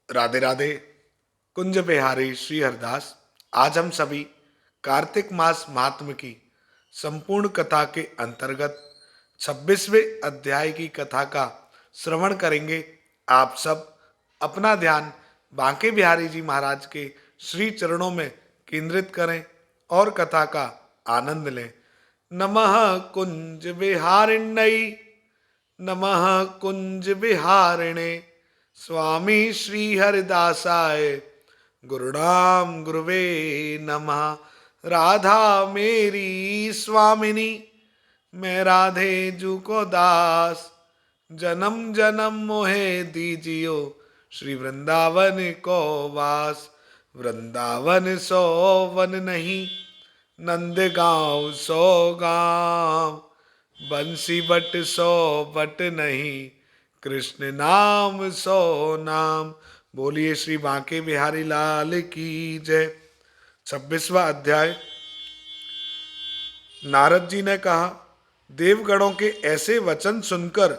राधे राधे। कुंज बिहारी श्री हरदास। आज हम सभी कार्तिक मास महात्म की संपूर्ण कथा के अंतर्गत 26वें अध्याय की कथा का श्रवण करेंगे। आप सब अपना ध्यान बांके बिहारी जी महाराज के श्री चरणों में केंद्रित करें और कथा का आनंद लें। नमः कुंज बिहारिण्यै, नमः कुंज बिहारिणे, स्वामी श्री हरिदासाय गुरुणाम गुरुवे नमः। राधा मेरी स्वामिनी, मैं राधे जू को दास, जन्म जन्म मोहे दीजियो श्री वृंदावन को वास। वृंदावन सो वन नहीं, नंद गांव सो गांव, बंसी बट सो बट नहीं, कृष्ण नाम सो नाम। बोलिए श्री बांके बिहारी लाल की जय। 26वां अध्याय। नारद जी ने कहा, देवगणों के ऐसे वचन सुनकर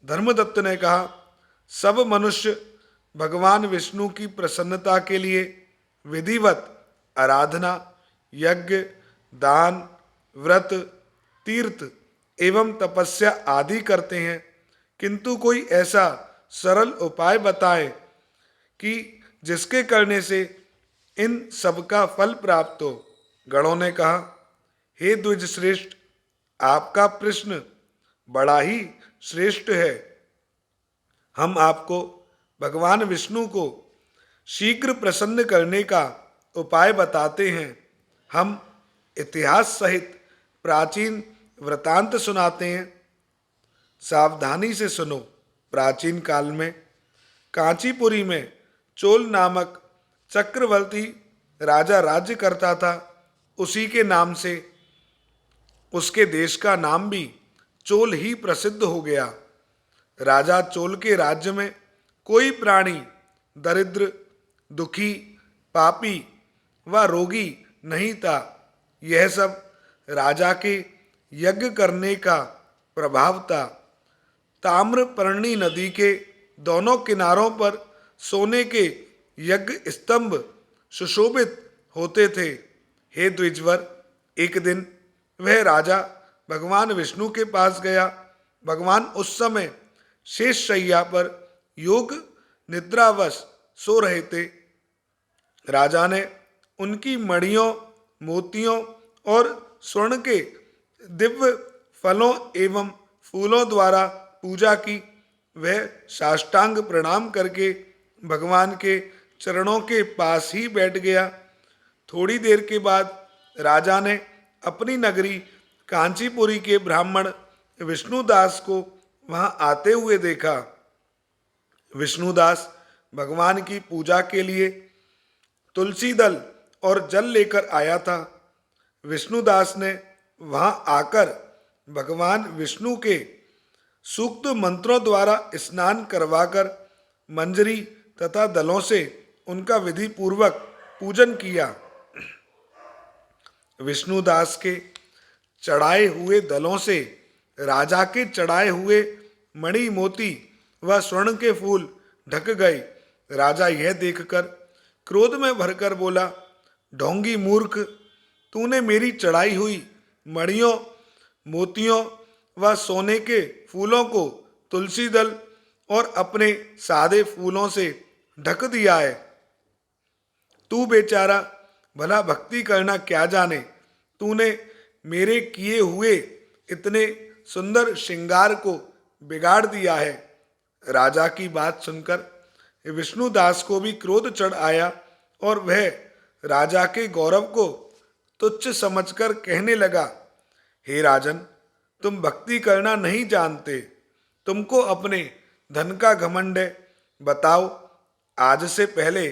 धर्मदत्त ने कहा, सब मनुष्य भगवान विष्णु की प्रसन्नता के लिए विधिवत आराधना, यज्ञ, दान, व्रत, तीर्थ एवं तपस्या आदि करते हैं, किंतु कोई ऐसा सरल उपाय बताए कि जिसके करने से इन सबका फल प्राप्त हो। गणों ने कहा, हे द्विज श्रेष्ठ, आपका प्रश्न बड़ा ही श्रेष्ठ है। हम आपको भगवान विष्णु को शीघ्र प्रसन्न करने का उपाय बताते हैं। हम इतिहास सहित प्राचीन वृतांत सुनाते हैं। सावधानी से सुनो। प्राचीन काल में कांचीपुरी में चोल नामक चक्रवर्ती राजा राज्य करता था। उसी के नाम से उसके देश का नाम भी चोल ही प्रसिद्ध हो गया। राजा चोल के राज्य में कोई प्राणी दरिद्र, दुखी, पापी व रोगी नहीं था। यह सब राजा के यज्ञ करने का प्रभाव था। ताम्रपर्णी नदी के दोनों किनारों पर सोने के यज्ञ स्तंभ सुशोभित होते थे। हे द्विजवर, एक दिन वह राजा भगवान विष्णु के पास गया। भगवान उस समय शेष शैया पर योग निद्रावश सो रहे थे। राजा ने उनकी मणियों, मोतियों और स्वर्ण के दिव्य फलों एवं फूलों द्वारा पूजा की। वह साष्टांग प्रणाम करके भगवान के चरणों के पास ही बैठ गया। थोड़ी देर के बाद राजा ने अपनी नगरी कांचीपुरी के ब्राह्मण विष्णुदास को वहां आते हुए देखा। विष्णुदास भगवान की पूजा के लिए तुलसी दल और जल लेकर आया था। विष्णुदास ने वहां आकर भगवान विष्णु के सूक्त मंत्रों द्वारा स्नान करवाकर मंजरी तथा दलों से उनका विधि पूर्वक पूजन किया। विष्णुदास के चढ़ाए हुए दलों से राजा के चढ़ाए हुए मणि, मोती व स्वर्ण के फूल ढक गए। राजा यह देखकर क्रोध में भरकर बोला, ढोंगी मूर्ख, तूने मेरी चढ़ाई हुई मणियों, मोतियों व सोने के फूलों को तुलसी दल और अपने सादे फूलों से ढक दिया है। तू बेचारा भला भक्ति करना क्या जाने। तूने मेरे किए हुए इतने सुंदर श्रृंगार को बिगाड़ दिया है। राजा की बात सुनकर विष्णुदास को भी क्रोध चढ़ आया और वह राजा के गौरव को तुच्छ समझकर कहने लगा, हे राजन, तुम भक्ति करना नहीं जानते। तुमको अपने धन का घमंड है। बताओ, आज से पहले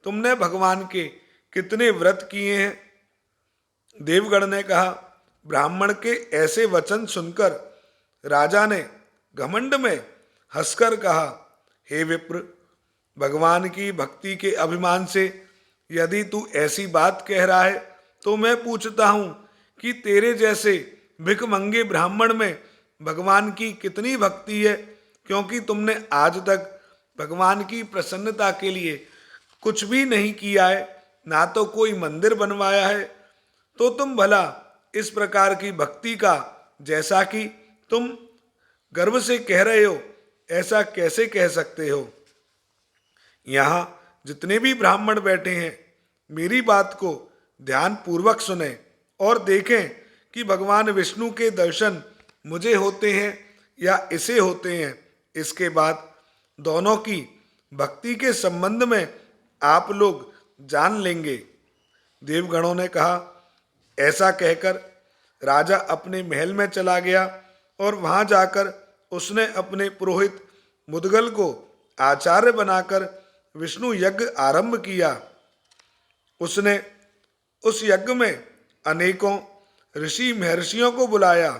तुमने भगवान के कितने व्रत किए हैं? देवगण ने कहा, ब्राह्मण के ऐसे वचन सुनकर राजा ने घमंड में हंसकर कहा, हे विप्र, भगवान की भक्ति के अभिमान से यदि तू ऐसी बात कह रहा है तो मैं पूछता हूं कि तेरे जैसे भिखमंगे ब्राह्मण में भगवान की कितनी भक्ति है, क्योंकि तुमने आज तक भगवान की प्रसन्नता के लिए कुछ भी नहीं किया है, ना तो कोई मंदिर बनवाया है, तो तुम भला इस प्रकार की भक्ति का, जैसा कि तुम गर्व से कह रहे हो, ऐसा कैसे कह सकते हो। यहाँ जितने भी ब्राह्मण बैठे हैं, मेरी बात को ध्यान पूर्वक सुने और देखें कि भगवान विष्णु के दर्शन मुझे होते हैं या इसे होते हैं। इसके बाद दोनों की भक्ति के संबंध में आप लोग जान लेंगे। देवगणों ने कहा। ऐसा कहकर राजा अपने महल में चला गया और वहां जाकर उसने अपने पुरोहित मुदगल को आचार्य बनाकर विष्णु यज्ञ आरंभ किया। उसने उस यज्ञ में अनेकों ऋषि महर्षियों को बुलाया,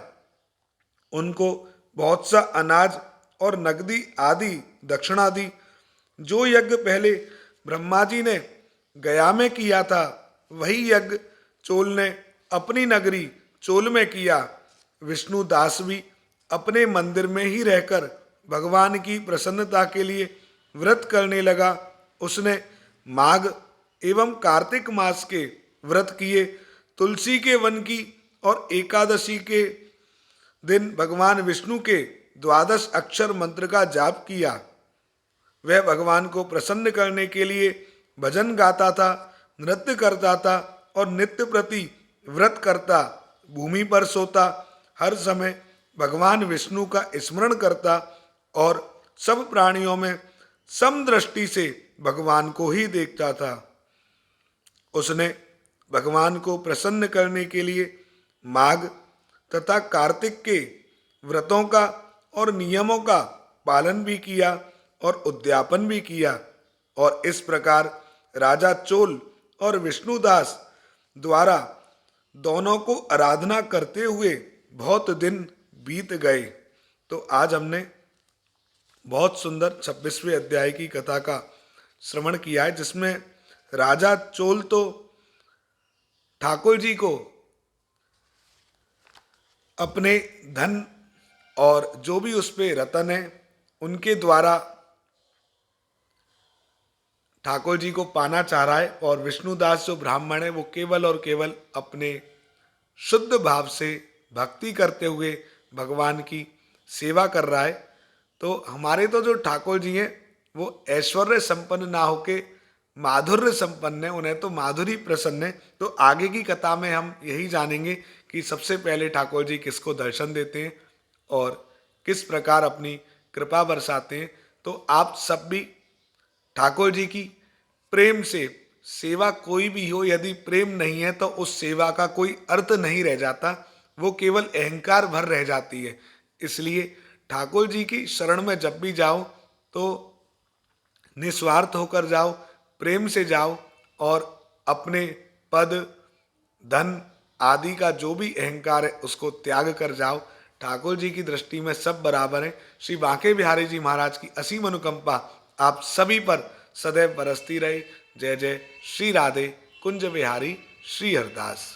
उनको बहुत सा अनाज और नगदी आदि दक्षिणा दी। जो यज्ञ पहले ब्रह्मा जी ने गया में किया था, वही यज्ञ चोल ने अपनी नगरी चोल में किया। विष्णु दास भी अपने मंदिर में ही रहकर भगवान की प्रसन्नता के लिए व्रत करने लगा। उसने माघ एवं कार्तिक मास के व्रत किए, तुलसी के वन की और एकादशी के दिन भगवान विष्णु के 12 अक्षर मंत्र का जाप किया। वह भगवान को प्रसन्न करने के लिए भजन गाता था, नृत्य करता था और नित्य प्रति व्रत करता, भूमि पर सोता, हर समय भगवान विष्णु का स्मरण करता और सब प्राणियों में समदृष्टि से भगवान को ही देखता था। उसने भगवान को प्रसन्न करने के लिए माघ तथा कार्तिक के व्रतों का और नियमों का पालन भी किया और उद्यापन भी किया। और इस प्रकार राजा चोल और विष्णुदास द्वारा दोनों को आराधना करते हुए बहुत दिन बीत गए। तो आज हमने बहुत सुंदर 26वें अध्याय की कथा का श्रवण किया है, जिसमें राजा चोल तो ठाकुर जी को अपने धन और जो भी उस पे रतन है उनके द्वारा ठाकुर जी को पाना चाह रहा है, और विष्णुदास जो ब्राह्मण है वो केवल और केवल अपने शुद्ध भाव से भक्ति करते हुए भगवान की सेवा कर रहा है। तो हमारे तो जो ठाकुर जी हैं वो ऐश्वर्य संपन्न ना होके माधुर्य संपन्न है, उन्हें तो माधुरी प्रसन्न है। तो आगे की कथा में हम यही जानेंगे कि सबसे पहले ठाकुर जी किसको दर्शन देते हैं और किस प्रकार अपनी कृपा बरसाते हैं। तो आप सब भी ठाकुर जी की प्रेम से सेवा कोई भी हो, यदि प्रेम नहीं है तो उस सेवा का कोई अर्थ नहीं रह जाता, वो केवल अहंकार भर रह जाती है। इसलिए ठाकुर जी की शरण में जब भी जाओ तो निस्वार्थ होकर जाओ, प्रेम से जाओ और अपने पद धन आदि का जो भी अहंकार है उसको त्याग कर जाओ। ठाकुर जी की दृष्टि में सब बराबर है। श्री बांके बिहारी जी महाराज की असीम अनुकंपा आप सभी पर सदैव बरसती रहे। जय जय श्री राधे कुंज बिहारी श्री हरदास।